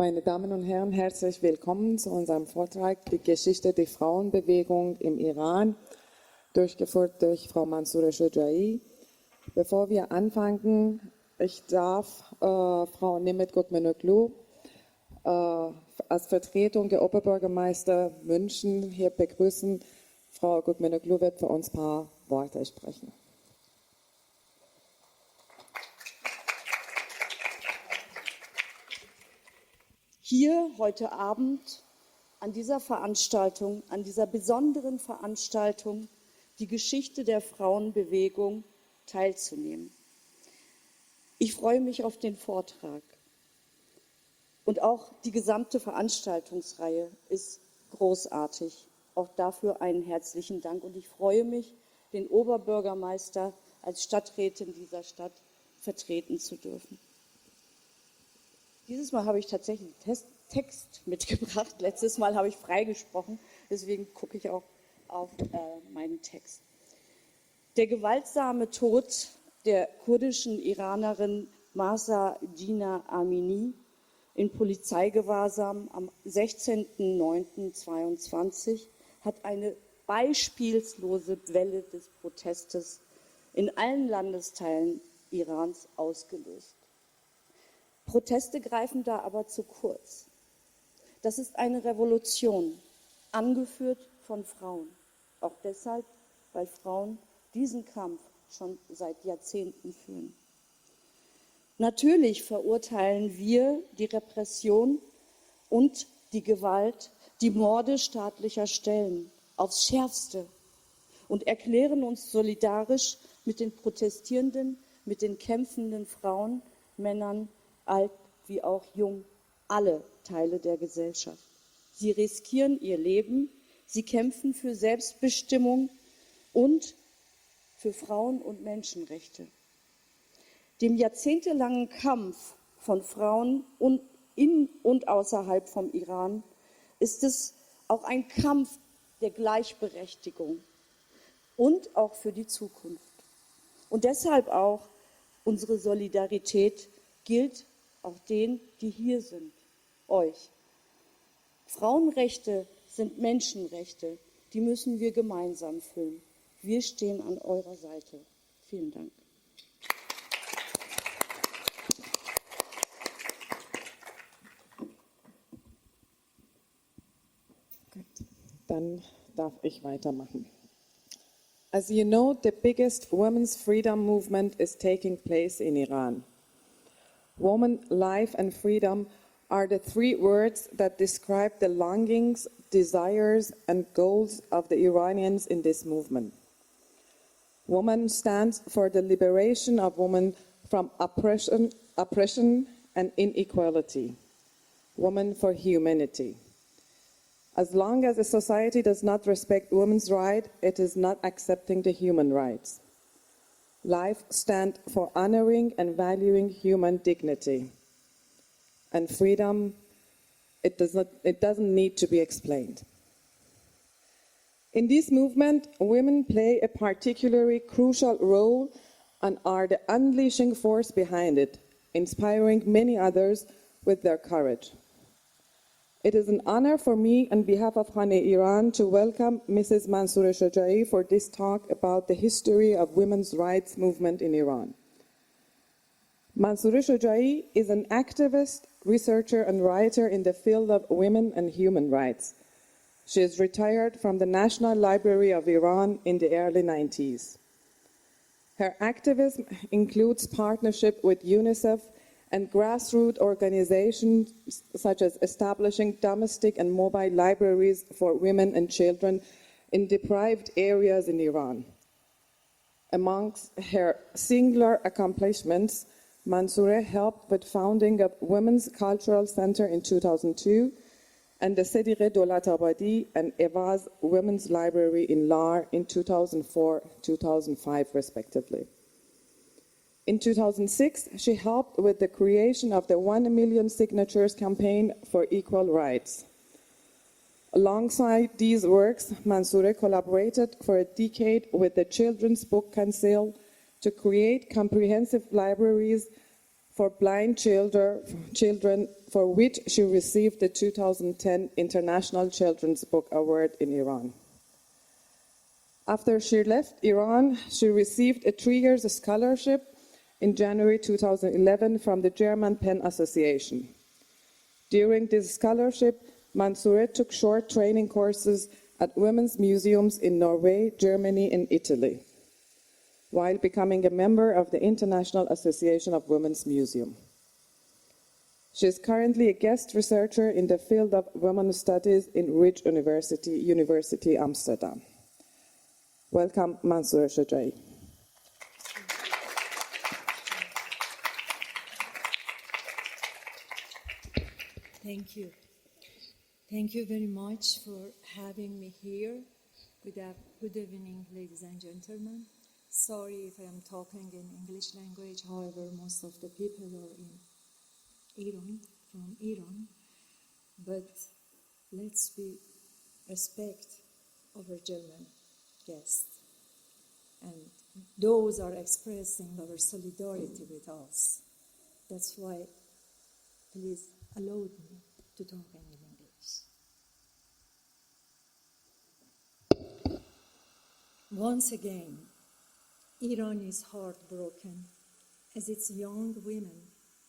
Meine Damen und Herren, herzlich willkommen zu unserem Vortrag Die Geschichte der Frauenbewegung im Iran, durchgeführt durch Frau Mansoureh Shojaee. Bevor wir anfangen, ich darf Frau Nimet Gokmenoglu als Vertretung der Oberbürgermeister München hier begrüßen. Frau Gokmenoglu wird für uns ein paar Worte sprechen. Hier heute Abend an dieser Veranstaltung, an dieser besonderen Veranstaltung, die Geschichte der Frauenbewegung teilzunehmen. Ich freue mich auf den Vortrag. Und auch die gesamte Veranstaltungsreihe ist großartig. Auch dafür einen herzlichen Dank. Und ich freue mich, den Oberbürgermeister als Stadträtin dieser Stadt vertreten zu dürfen. Dieses Mal habe ich tatsächlich einen Text mitgebracht. Letztes Mal habe ich freigesprochen. Deswegen gucke ich auch auf meinen Text. Der gewaltsame Tod der kurdischen Iranerin Mahsa Jina Amini in Polizeigewahrsam am 16.09.22 hat eine beispiellose Welle des Protestes in allen Landesteilen Irans ausgelöst. Proteste greifen da aber zu kurz. Das ist eine Revolution, angeführt von Frauen. Auch deshalb, weil Frauen diesen Kampf schon seit Jahrzehnten führen. Natürlich verurteilen wir die Repression und die Gewalt, die Morde staatlicher Stellen aufs Schärfste und erklären uns solidarisch mit den Protestierenden, mit den kämpfenden Frauen, Männern, alt wie auch jung, alle Teile der Gesellschaft. Sie riskieren ihr Leben, sie kämpfen für Selbstbestimmung und für Frauen- und Menschenrechte. Dem jahrzehntelangen Kampf von Frauen in und außerhalb vom Iran ist es auch ein Kampf der Gleichberechtigung und auch für die Zukunft. Und deshalb auch unsere Solidarität gilt auch denen, die hier sind, euch. Frauenrechte sind Menschenrechte, die müssen wir gemeinsam füllen. Wir stehen an eurer Seite. Vielen Dank. Gut, dann darf ich weitermachen. As you know, the biggest women's freedom movement is taking place in Iran. Woman, life, and freedom are the three words that describe the longings, desires, and goals of the Iranians in this movement. Woman stands for the liberation of women from oppression and inequality. Woman for humanity. As long as a society does not respect women's rights, it is not accepting the human rights. Life stands for honoring and valuing human dignity. And freedom, it doesn't need to be explained. In this movement, women play a particularly crucial role and are the unleashing force behind it, inspiring many others with their courage. It is an honor for me, on behalf of Khane-Iran, to welcome Mrs. Mansoureh Shojaee for this talk about the history of women's rights movement in Iran. Mansoureh Shojaee is an activist, researcher, and writer in the field of women and human rights. She is retired from the National Library of Iran in the early 90s. Her activism includes partnership with UNICEF and grassroots organizations such as establishing domestic and mobile libraries for women and children in deprived areas in Iran. Amongst her singular accomplishments, Mansoureh helped with founding of Women's Cultural Center in 2002 and the Sediqe Dolatabadi and Evaz Women's Library in Lar in 2004-2005 respectively. In 2006, she helped with the creation of the 1 million signatures campaign for equal rights. Alongside these works, Mansoureh collaborated for a decade with the Children's Book Council to create comprehensive libraries for blind children, for which she received the 2010 International Children's Book Award in Iran. After she left Iran, she received a 3-year scholarship in January 2011 from the German Pen Association. During this scholarship, Mansoureh took short training courses at women's museums in Norway, Germany, and Italy, while becoming a member of the International Association of Women's Museums. She is currently a guest researcher in the field of women's studies in Ridge University Amsterdam. Welcome, Mansoureh Shojaee. Thank you. Thank you very much for having me here. Good evening, ladies and gentlemen. Sorry if I am talking in English language, however, most of the people are in Iran, from Iran. But let's respect our German guests. And those are expressing our solidarity with us. That's why, please allow me to talk in English. Once again, Iran is heartbroken as its young women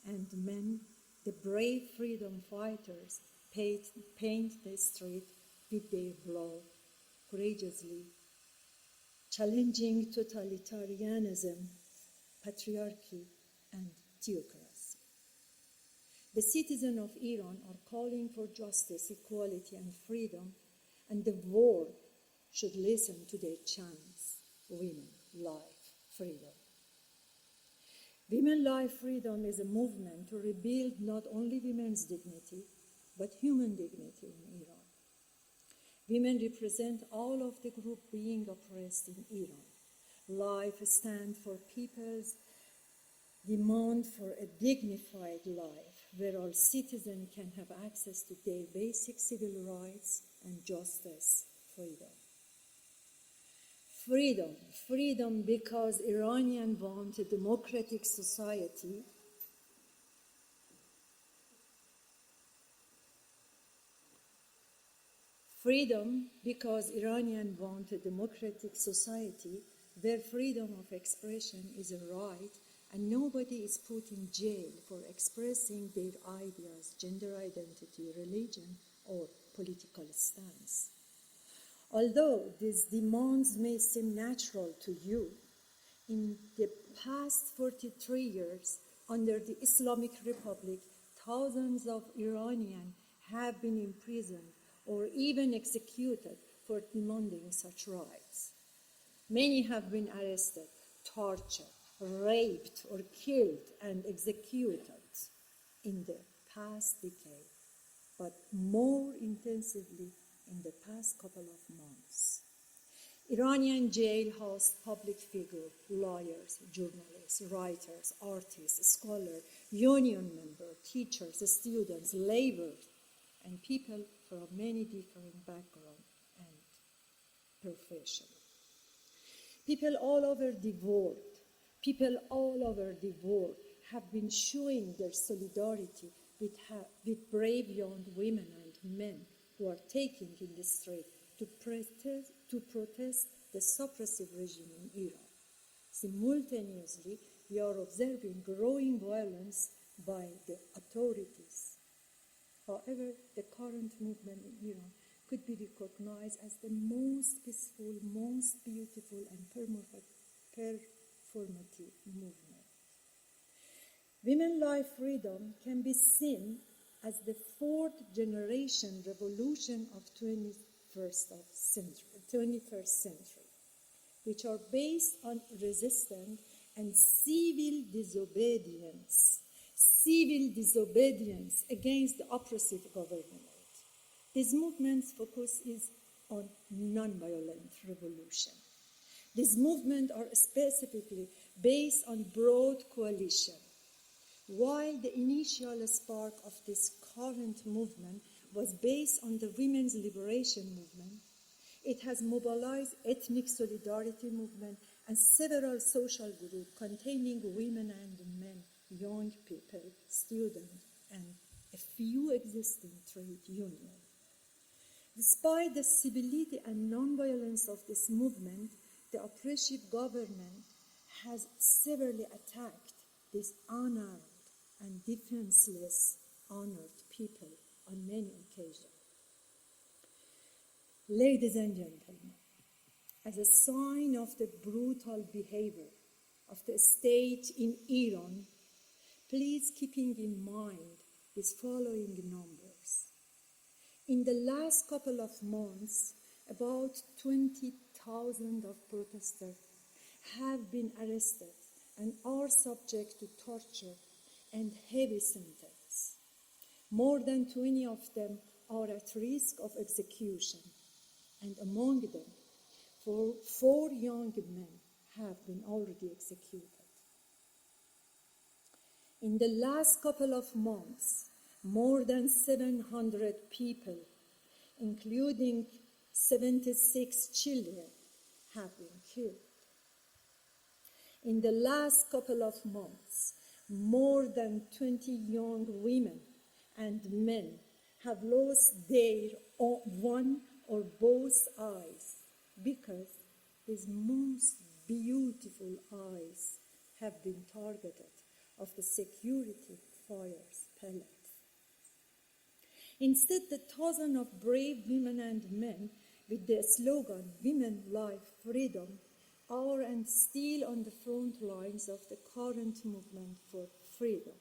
and men, the brave freedom fighters, paint the street with their blood, courageously challenging totalitarianism, patriarchy, and theocracy. The citizens of Iran are calling for justice, equality, and freedom, and the world should listen to their chants: women, life, freedom. Women, life, freedom is a movement to rebuild not only women's dignity, but human dignity in Iran. Women represent all of the group being oppressed in Iran. Life stands for people's demand for a dignified life, where all citizens can have access to their basic civil rights and justice, freedom. Freedom because Iranians want a democratic society. Freedom because Iranians want a democratic society where freedom of expression is a right and nobody is put in jail for expressing their ideas, gender identity, religion, or political stance. Although these demands may seem natural to you, in the past 43 years, under the Islamic Republic, thousands of Iranians have been imprisoned or even executed for demanding such rights. Many have been arrested, tortured, raped, or killed and executed in the past decade, but more intensively in the past couple of months. Iranian jail hosts public figures, lawyers, journalists, writers, artists, scholars, union members, teachers, students, laborers, and people from many different backgrounds and professions. People all over the world have been showing their solidarity with brave young women and men who are taking in the street to protest the suppressive regime in Iran. Simultaneously, we are observing growing violence by the authorities. However, the current movement in Iran could be recognized as the most peaceful, most beautiful, and performative movement. Women life freedom can be seen as the fourth generation revolution of 21st century, which are based on resistance and civil disobedience against the oppressive government. This movement's focus is on non-violent revolution. These movements are specifically based on broad coalition. While the initial spark of this current movement was based on the women's liberation movement, it has mobilized ethnic solidarity movement and several social groups containing women and men young people, students, and a few existing trade unions. Despite the civility and non-violence of this movement, the oppressive government has severely attacked these unarmed and defenseless, honored people on many occasions. Ladies and gentlemen, as a sign of the brutal behavior of the state in Iran, please keeping in mind these following numbers. In the last couple of months, about 20,000 of protesters have been arrested and are subject to torture and heavy sentence. More than 20 of them are at risk of execution, and among them, four young men have been already executed. In the last couple of months, more than 700 people, including 76 children, have been killed. In the last couple of months, more than 20 young women and men have lost their one or both eyes because these most beautiful eyes have been targeted of the security fires pellets. Instead, the thousands of brave women and men with the slogan, "Women, Life, Freedom," are and still on the front lines of the current movement for freedom.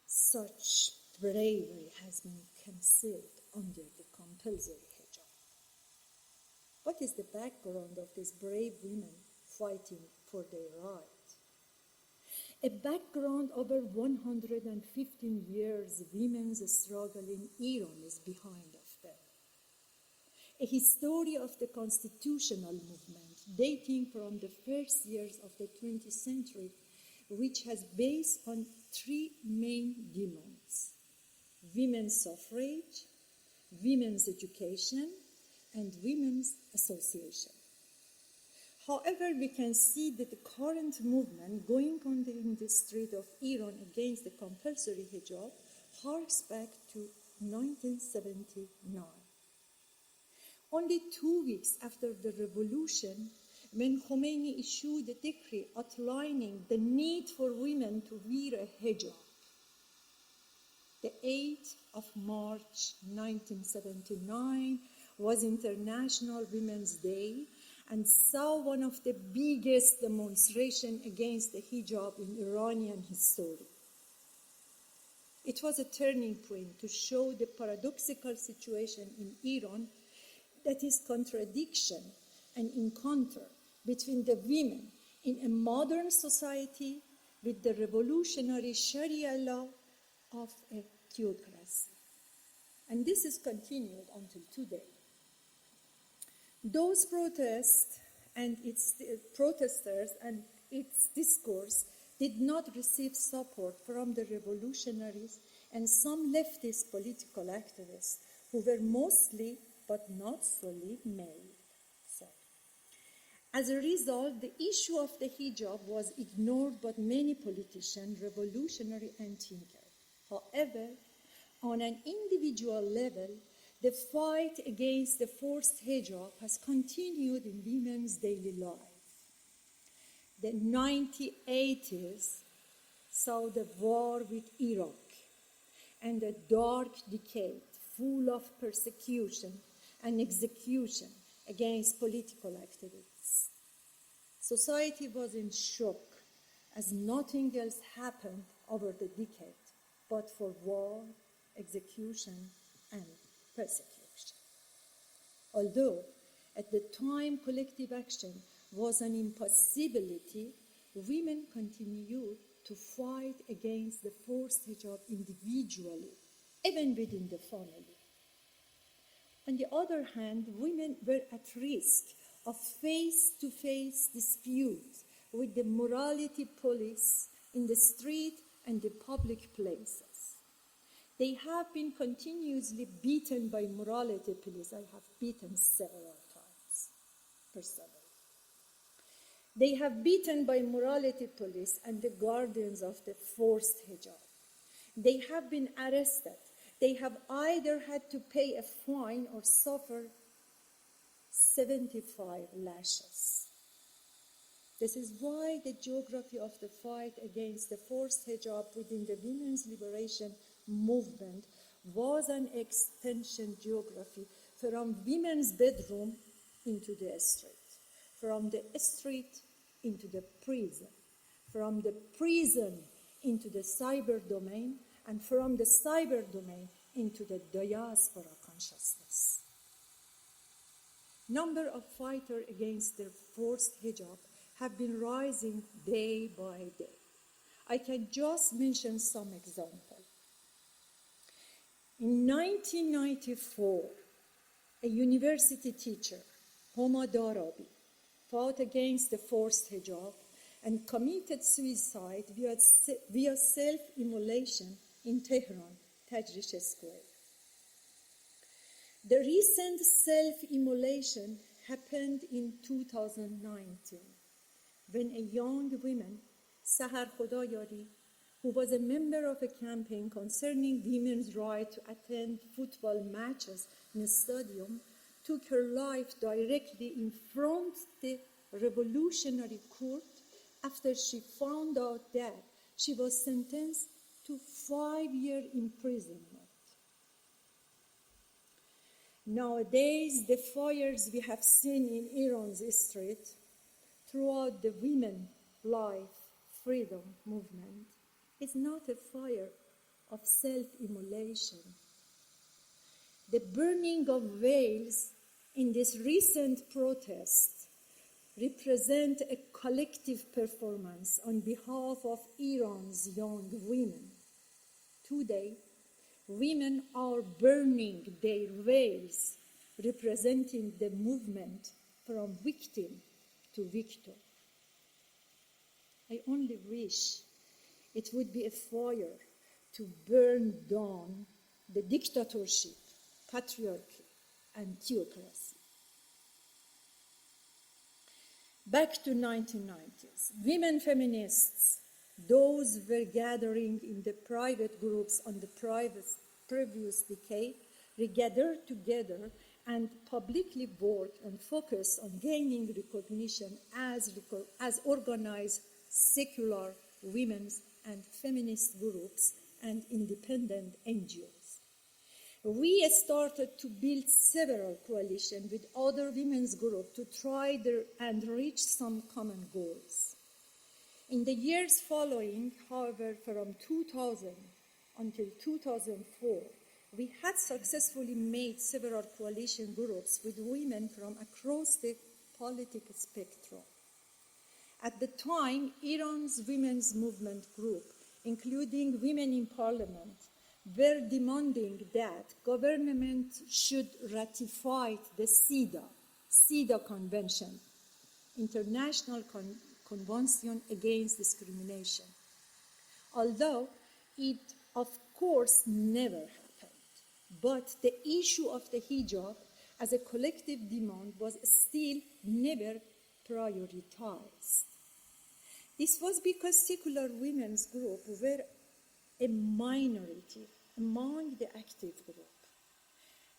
Such bravery has been concealed under the compulsory hijab. What is the background of these brave women fighting for their rights? A background over 115 years women's struggle in Iran is behind of them. A history of the constitutional movement dating from the first years of the 20th century, which has based on three main demands: women's suffrage, women's education, and women's association. However, we can see that the current movement going on in the street of Iran against the compulsory hijab harks back to 1979. Only 2 weeks after the revolution, when Khomeini issued a decree outlining the need for women to wear a hijab, the 8th of March 1979 was International Women's Day, and saw one of the biggest demonstrations against the hijab in Iranian history. It was a turning point to show the paradoxical situation in Iran, that is contradiction and encounter between the women in a modern society with the revolutionary Sharia law of a theocracy. And this is continued until today. Those protests and its protesters and its discourse did not receive support from the revolutionaries and some leftist political activists who were mostly, but not solely, male. As a result, the issue of the hijab was ignored by many politicians, revolutionary and thinkers. However, on an individual level, the fight against the forced hijab has continued in women's daily life. The 1980s saw the war with Iraq and a dark decade full of persecution and execution against political activists. Society was in shock as nothing else happened over the decade but for war, execution, and persecution. Although at the time collective action was an impossibility, women continued to fight against the forced hijab individually, even within the family. On the other hand, women were at risk of face-to-face disputes with the morality police in the street and the public places. They have been continuously beaten by morality police. I have beaten several times, personally. They have beaten by morality police and the guardians of the forced hijab. They have been arrested. They have either had to pay a fine or suffer 75 lashes. This is why the geography of the fight against the forced hijab within the women's liberation movement was an extension geography from women's bedroom into the street, from the street into the prison, from the prison into the cyber domain, and from the cyber domain into the diaspora consciousness. Number of fighters against the forced hijab have been rising day by day. I can just mention some examples. In 1994, a university teacher, Homa Darabi, fought against the forced hijab and committed suicide via self-immolation in Tehran, Tajrish Square. The recent self-immolation happened in 2019 when a young woman, Sahar Khodayari, who was a member of a campaign concerning women's right to attend football matches in a stadium, took her life directly in front of the revolutionary court after she found out that she was sentenced to 5-year imprisonment. Nowadays, the fires we have seen in Iran's street throughout the women, life, freedom movement is not a fire of self-immolation. The burning of veils in this recent protest represent a collective performance on behalf of Iran's young women. Today, women are burning their veils, representing the movement from victim to victor. I only wish it would be a fire to burn down the dictatorship, patriarchy, and theocracy. Back to 1990s, women feminists, those were gathering in the private groups on the previous decade, regathered together and publicly worked and focused on gaining recognition as organized secular women's and feminist groups and independent NGOs. We started to build several coalitions with other women's groups to try and reach some common goals. In the years following, however, from 2000 until 2004, we had successfully made several coalition groups with women from across the political spectrum. At the time, Iran's women's movement group, including Women in Parliament, were demanding that government should ratify the CEDAW Convention, International Convention Against Discrimination. Although it, of course, never happened, but the issue of the hijab as a collective demand was still never prioritized. This was because secular women's groups were a minority among the active group.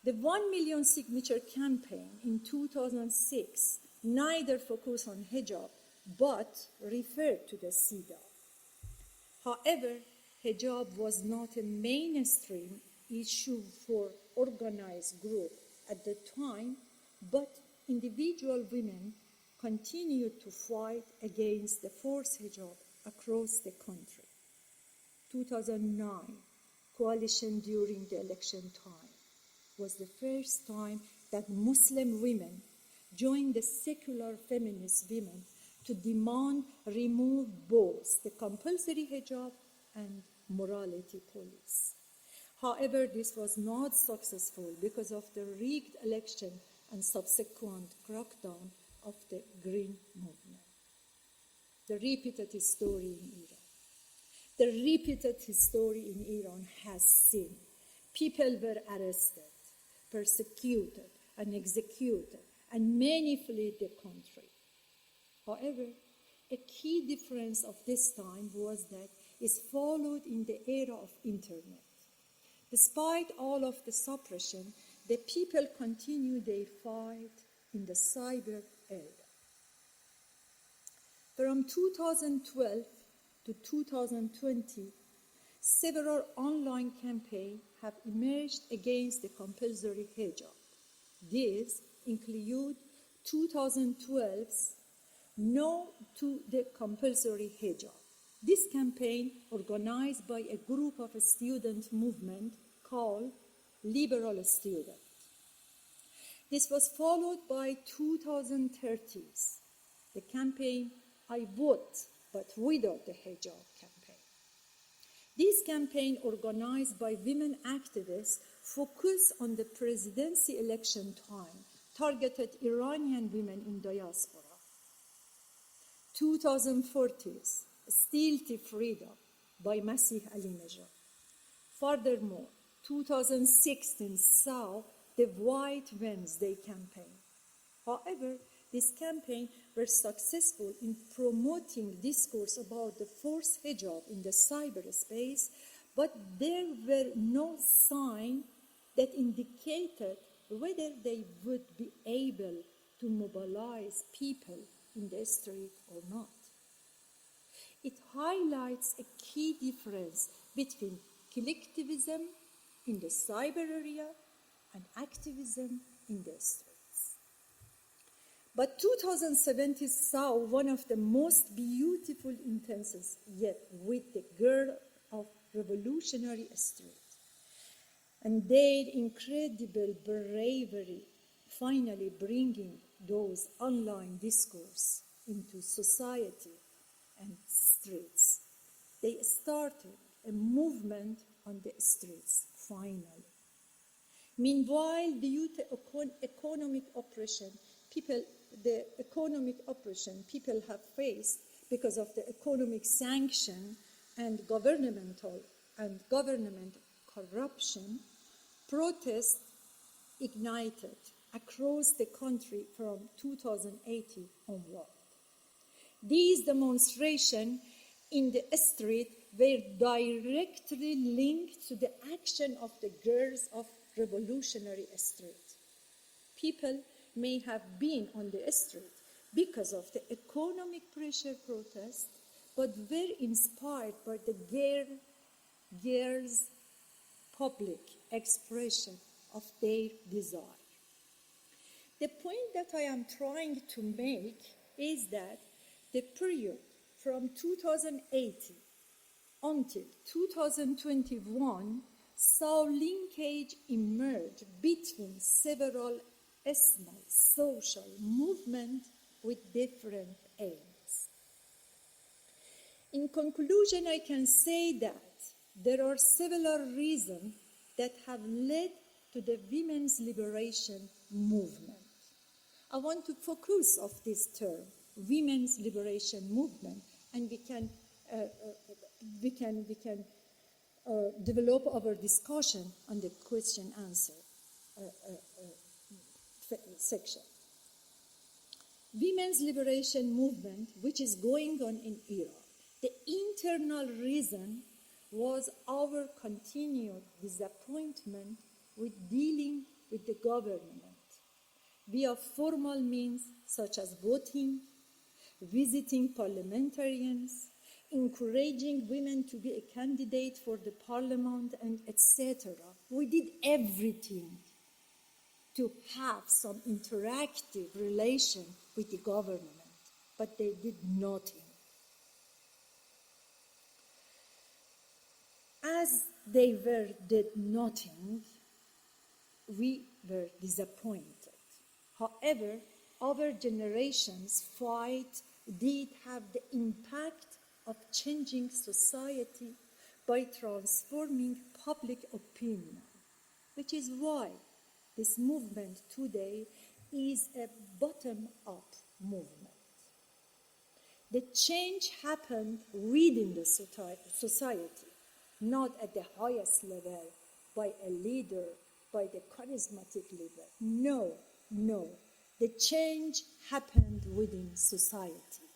The 1 million signature campaign in 2006 neither focused on hijab but referred to the CEDAW. However, hijab was not a mainstream issue for organized groups at the time, but individual women continued to fight against the forced hijab across the country. 2009, coalition during the election time, was the first time that Muslim women joined the secular feminist women to demand remove both the compulsory hijab and morality police. However, this was not successful because of the rigged election and subsequent crackdown of the Green Movement. The repeated story in Iran. The repeated story in Iran has seen people were arrested, persecuted, and executed, and many fled the country. However, A key difference of this time was that it followed in the era of internet. Despite all of the suppression, the people continued their fight in the cyber era. From 2012 to 2020, several online campaigns have emerged against the compulsory hijab. These include 2012's No to the Compulsory Hijab. This campaign, organized by a group of a student movement called Liberal Student. This was followed by 2030's, the campaign I Vote But Without the Hijab campaign. This campaign, organized by women activists, focused on the presidency election time, targeted Iranian women in diaspora. 2040's Still to Freedom by Masih Alinejad. Furthermore, 2016 saw the White Wednesday campaign. However, this campaign were successful in promoting discourse about the forced hijab in the cyberspace, but there were no signs that indicated whether they would be able to mobilize people in the street or not. It highlights a key difference between collectivism in the cyber area and activism in the streets. But 2017 saw one of the most beautiful instances yet with the girl of revolutionary street and their incredible bravery finally bringing those online discourse into society and streets. They started a movement on the streets, finally. Meanwhile, due to economic oppression, people have faced because of the economic sanction and government corruption, protests ignited across the country from 2018 onward. These demonstrations in the street were directly linked to the action of the girls of revolutionary street. People may have been on the street because of the economic pressure protest, but were inspired by the girls' public expression of their desire. The point that I am trying to make is that the period from 2018 until 2021 saw linkage emerge between several small social movements with different aims. In conclusion, I can say that there are several reasons that have led to the women's liberation movement. I want to focus on this term, women's liberation movement, and we can develop our discussion on the question-answer section. Women's liberation movement, which is going on in Iran, the internal reason was our continued disappointment with dealing with the government via formal means such as voting, visiting parliamentarians, encouraging women to be a candidate for the parliament, and etc. We did everything to have some interactive relation with the government, but they did nothing. As they did nothing, we were disappointed. However, our generation's fight did have the impact of changing society by transforming public opinion, which is why this movement today is a bottom-up movement. The change happened within the society, not at the highest level by a leader, by the charismatic leader. No. The change happened within society.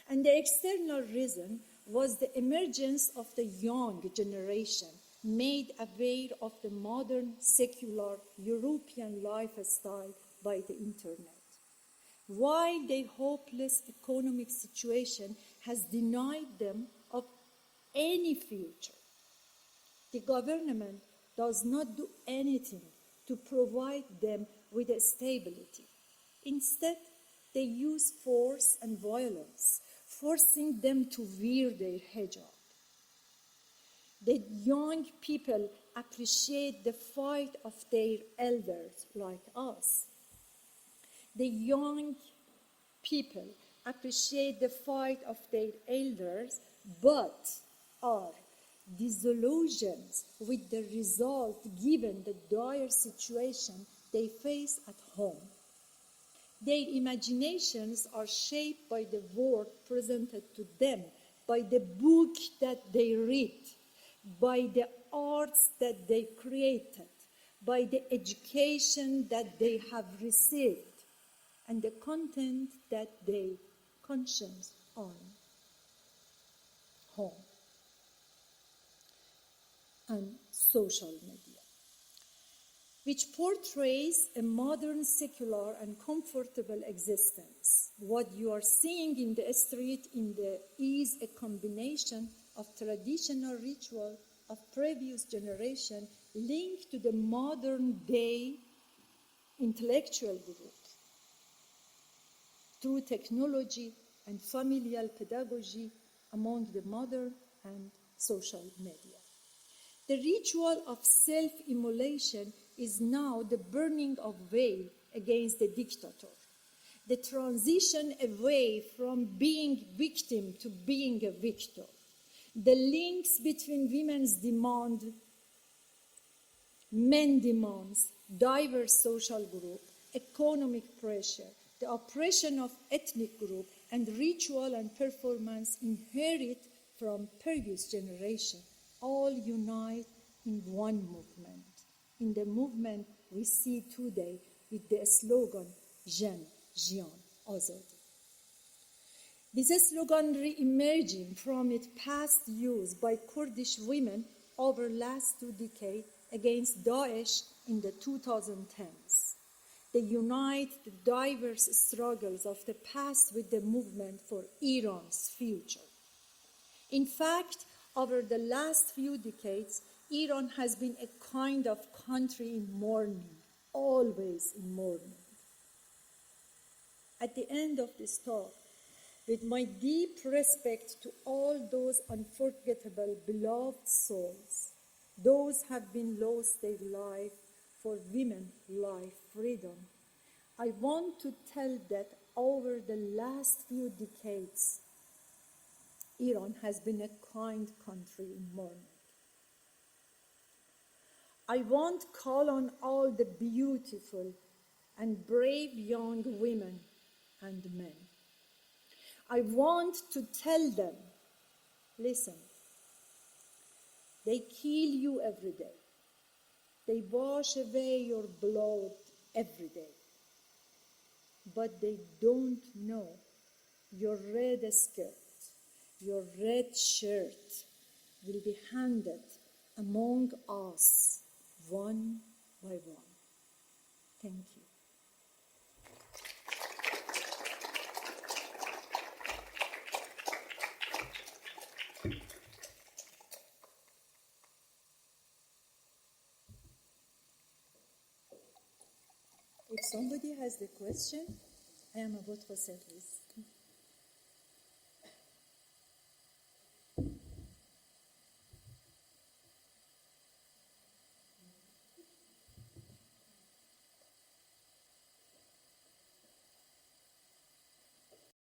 And the external reason was the emergence of the young generation, made aware of the modern, secular European lifestyle by the internet. While their hopeless economic situation has denied them of any future, the government does not do anything to provide them with a stability. Instead, they use force and violence, forcing them to wear their hijab. The young people appreciate the fight of their elders like us. The young people appreciate the fight of their elders, but are disillusioned with the result given the dire situation they face at home. Their imaginations are shaped by the world presented to them, by the book that they read, by the arts that they created, by the education that they have received, and the content that they conscience on home and social media, which portrays a modern, secular, and comfortable existence. What you are seeing in the street is a combination of traditional ritual of previous generation linked to the modern day intellectual group through technology and familial pedagogy among the modern and social media. The ritual of self-immolation is now the burning of veil against the dictator, the transition away from being victim to being a victor, the links between women's demand, men demands, diverse social group, economic pressure, the oppression of ethnic group, and ritual and performance inherited from previous generation, all unite in one movement. In the movement we see today with the slogan, Jen, Jian, Azadi. This slogan re-emerging from its past use by Kurdish women over last 2 decades against Daesh in the 2010s. They unite the diverse struggles of the past with the movement for Iran's future. In fact, over the last few decades, Iran has been a kind of country in mourning, always in mourning. At the end of this talk, with my deep respect to all those unforgettable, beloved souls, those have been lost their life for women, life, freedom, I want to tell that over the last few decades, Iran has been a kind country in mourning. I want to call on all the beautiful and brave young women and men. I want to tell them, listen, they kill you every day. They wash away your blood every day. But they don't know your red skirt, your red shirt will be handed among us one by one. Thank you. If somebody has the question, I am at votre service.